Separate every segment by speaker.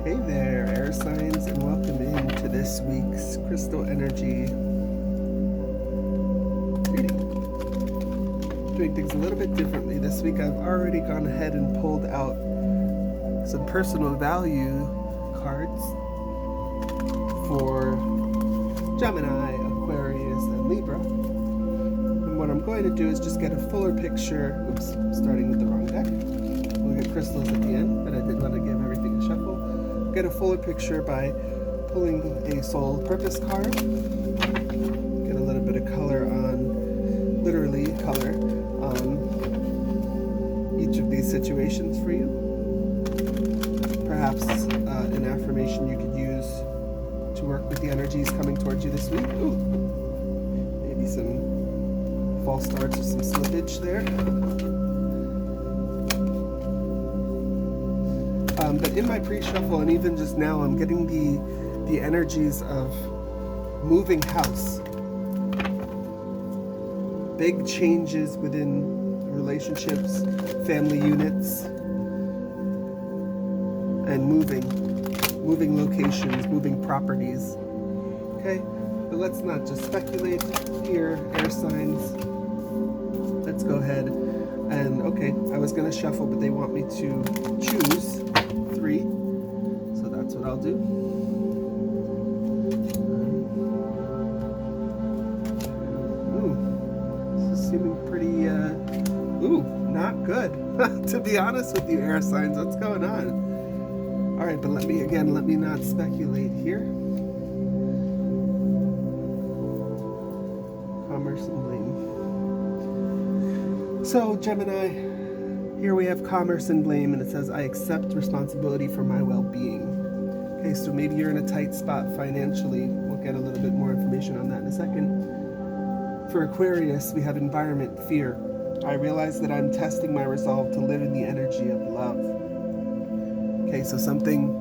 Speaker 1: Hey there, air signs, and welcome into this week's Crystal Energy reading. Doing things a little bit differently. This week I've already gone ahead and pulled out some personal value cards for Gemini, Aquarius, and Libra. And what I'm going to do is just get a fuller picture. Oops, starting with the wrong deck. We'll get crystals at the end, but I did want to give everything a shuffle. Get a fuller picture by pulling a soul purpose card. Get a little bit of color on, literally color, on each of these situations for you. Perhaps an affirmation you could use to work with the energies coming towards you this week. Ooh, maybe some false starts or some slippage there. But in my pre-shuffle and even just now, I'm getting the energies of moving house. Big changes within relationships, family units, and moving locations, moving properties. Okay, but let's not just speculate here, air signs. Let's go ahead and, okay, I was going to shuffle, but they want me to choose 3, so that's what I'll do. Ooh, this is seeming pretty, not good. To be honest with you, air signs, what's going on? All right, but let me not speculate here. Commerce and blame. So, Gemini, here we have commerce and blame, and it says, I accept responsibility for my well-being. Okay, so maybe you're in a tight spot financially. We'll get a little bit more information on that in a second. For Aquarius, we have environment, fear. I realize that I'm testing my resolve to live in the energy of love. Okay, so something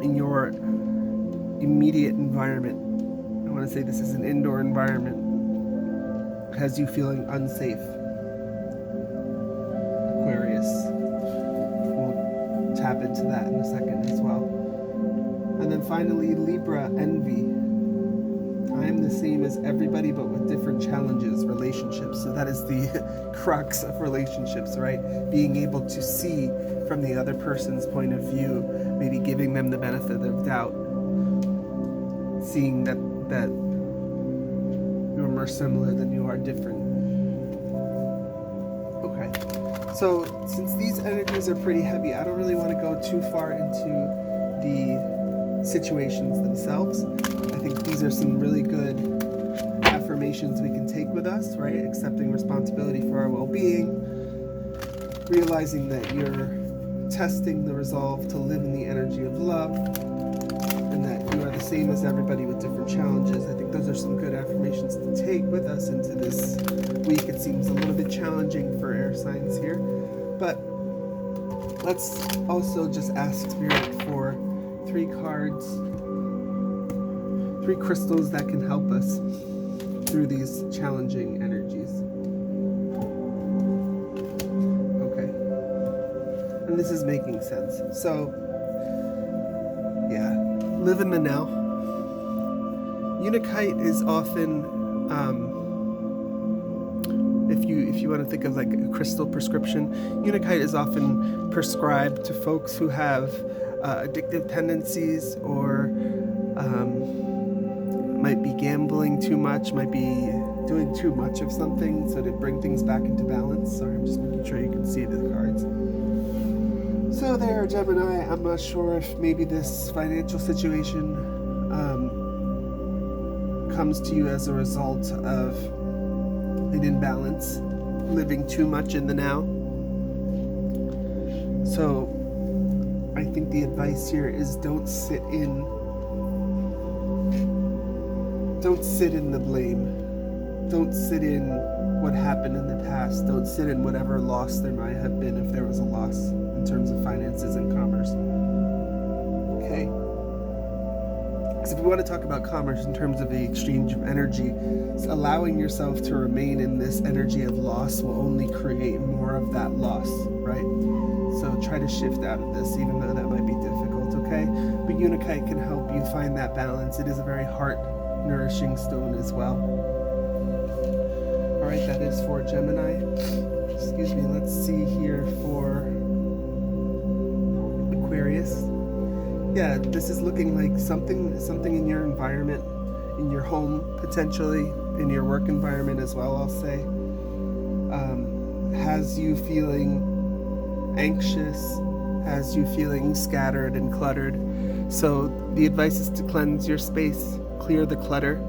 Speaker 1: in your immediate environment, I want to say this is an indoor environment, has you feeling unsafe. Aquarius. We'll tap into that in a second as well. And then finally, Libra, envy. I am the same as everybody, but with different challenges, relationships. So that is the crux of relationships, right? Being able to see from the other person's point of view, maybe giving them the benefit of doubt, seeing that you're more similar than you are different. Okay. So since these energies are pretty heavy, I don't really want to go too far into the situations themselves. I think these are some really good affirmations we can take with us, right? Accepting responsibility for our well-being, realizing that you're testing the resolve to live in the energy of love, and that you are the same as everybody with different challenges. I think those are some good affirmations to take with us into this week. It seems a little bit challenging for air signs here, but let's also just ask Spirit for 3 cards, 3 crystals that can help us through these challenging energies. Okay, and this is making sense. So yeah, live in the now. Unakite is often, if you want to think of like a crystal prescription, Unakite is often prescribed to folks who have addictive tendencies, or might be gambling too much, might be doing too much of something, so to bring things back into balance. Sorry, I'm just making sure you can see the cards. So there, Gemini, I'm not sure if maybe this financial situation comes to you as a result of an imbalance, living too much in the now. So I think the advice here is don't sit in the blame. Don't sit in what happened in the past. Don't sit in whatever loss there might have been, if there was a loss in terms of finances and commerce. Okay? So if we want to talk about commerce in terms of the exchange of energy, allowing yourself to remain in this energy of loss will only create more of that loss, right? So try to shift out of this, even though that might be difficult, okay? But Unakite can help you find that balance. It is a very heart-nourishing stone as well. All right, that is for Gemini. Excuse me, let's see here for Aquarius. Yeah, this is looking like something in your environment, in your home, potentially, in your work environment as well, I'll say, has you feeling anxious, has you feeling scattered and cluttered. So the advice is to cleanse your space, clear the clutter.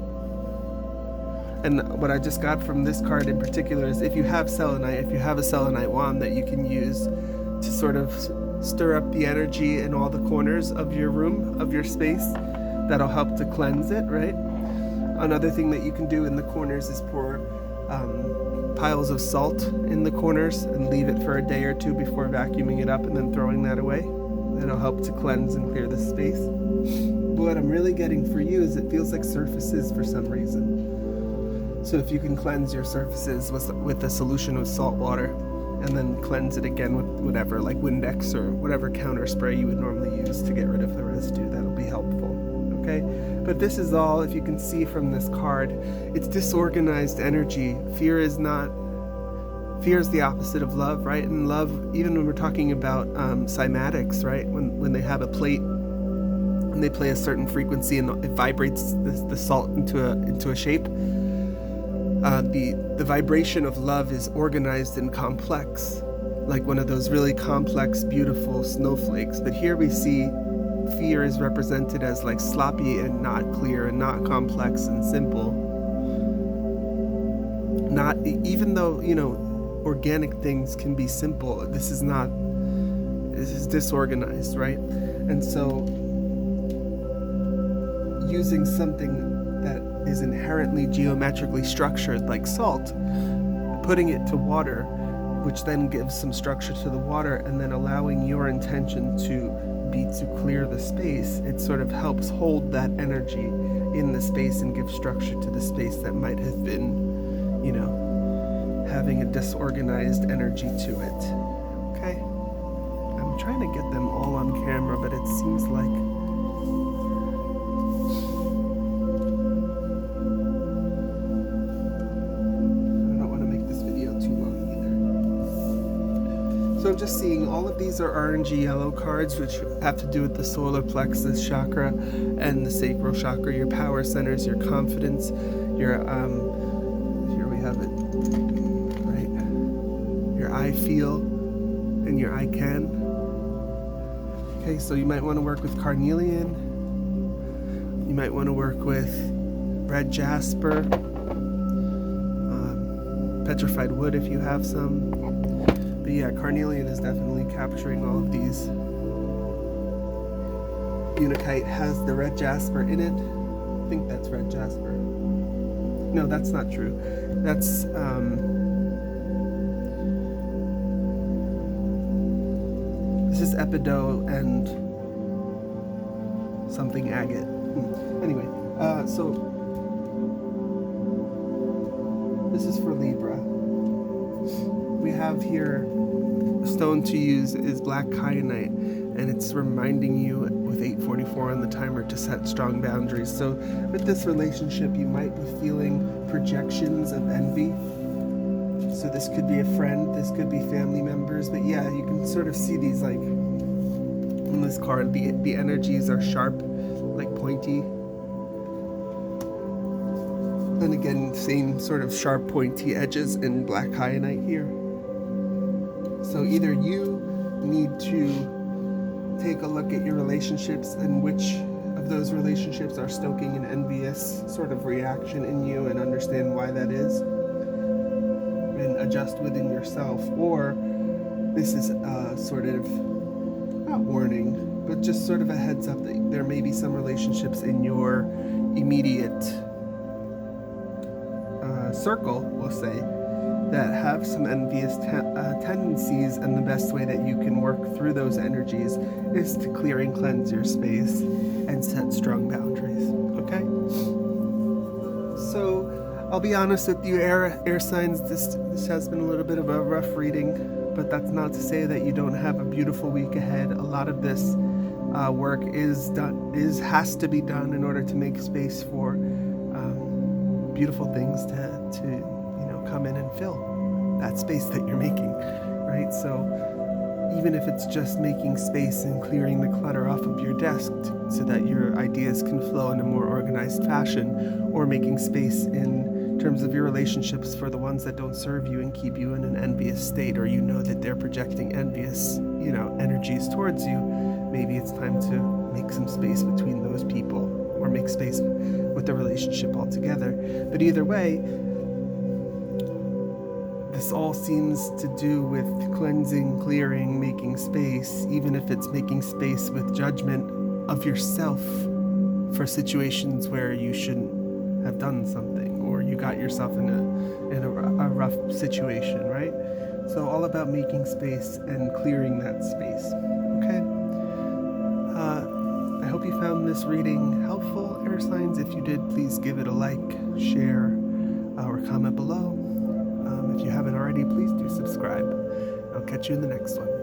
Speaker 1: And what I just got from this card in particular is if you have selenite, if you have a selenite wand that you can use to sort of stir up the energy in all the corners of your room, of your space, that'll help to cleanse it, right? Another thing that you can do in the corners is pour piles of salt in the corners and leave it for a day or two before vacuuming it up and then throwing that away. That'll help to cleanse and clear the space. But what I'm really getting for you is it feels like surfaces for some reason. So if you can cleanse your surfaces with a solution of salt water and then cleanse it again with whatever, like Windex or whatever counter spray you would normally use to get rid of the residue, that'll be helpful. Okay? But this is all, if you can see from this card, it's disorganized energy. Fear is the opposite of love, right? And love, even when we're talking about cymatics, right? When they have a plate and they play a certain frequency and it vibrates the salt into a shape, the vibration of love is organized and complex, like one of those really complex, beautiful snowflakes. But here we see fear is represented as like sloppy and not clear and not complex and simple. Not, even though, organic things can be simple, this is disorganized, right? And so using something that is inherently geometrically structured like salt, putting it to water, which then gives some structure to the water, and then allowing your intention to be to clear the space, it sort of helps hold that energy in the space and give structure to the space that might have been, having a disorganized energy to it. Okay? I'm trying to get them all on camera, but it seems like So I'm just seeing all of these are orange yellow cards, which have to do with the solar plexus chakra and the sacral chakra, your power centers, your confidence, your here we have it, right? Your I feel and your I can. Okay, so you might want to work with carnelian. You might want to work with red jasper, petrified wood if you have some. But yeah, carnelian is definitely capturing all of these. Unakite has the red jasper in it. I think that's red jasper. No, that's not true. That's this is epidote and something agate. Anyway, so this is for Libra. We have here a stone to use is black kyanite, and it's reminding you with 8:44 on the timer to set strong boundaries. So with this relationship, you might be feeling projections of envy. So this could be a friend, this could be family members, but yeah, you can sort of see these, like in this card, the energies are sharp, like pointy. And again, same sort of sharp pointy edges in black kyanite here. So either you need to take a look at your relationships and which of those relationships are stoking an envious sort of reaction in you and understand why that is and adjust within yourself, or this is a sort of, not warning, but just sort of a heads up that there may be some relationships in your immediate circle, we'll say, that have some envious tendencies, and the best way that you can work through those energies is to clear and cleanse your space and set strong boundaries. Okay? So I'll be honest with you, air signs, this has been a little bit of a rough reading, but that's not to say that you don't have a beautiful week ahead. A lot of this work has to be done in order to make space for beautiful things to come in and fill that space that you're making, right? So even if it's just making space and clearing the clutter off of your desk so that your ideas can flow in a more organized fashion, or making space in terms of your relationships for the ones that don't serve you and keep you in an envious state, or that they're projecting envious energies towards you, maybe it's time to make some space between those people, or make space with the relationship altogether. But either way, this all seems to do with cleansing, clearing, making space, even if it's making space with judgment of yourself for situations where you shouldn't have done something, or you got yourself in a rough situation, right? So all about making space and clearing that space. Okay. I hope you found this reading helpful, air signs. If you did, please give it a like, share, or comment below. If you haven't already, please do subscribe. I'll catch you in the next one.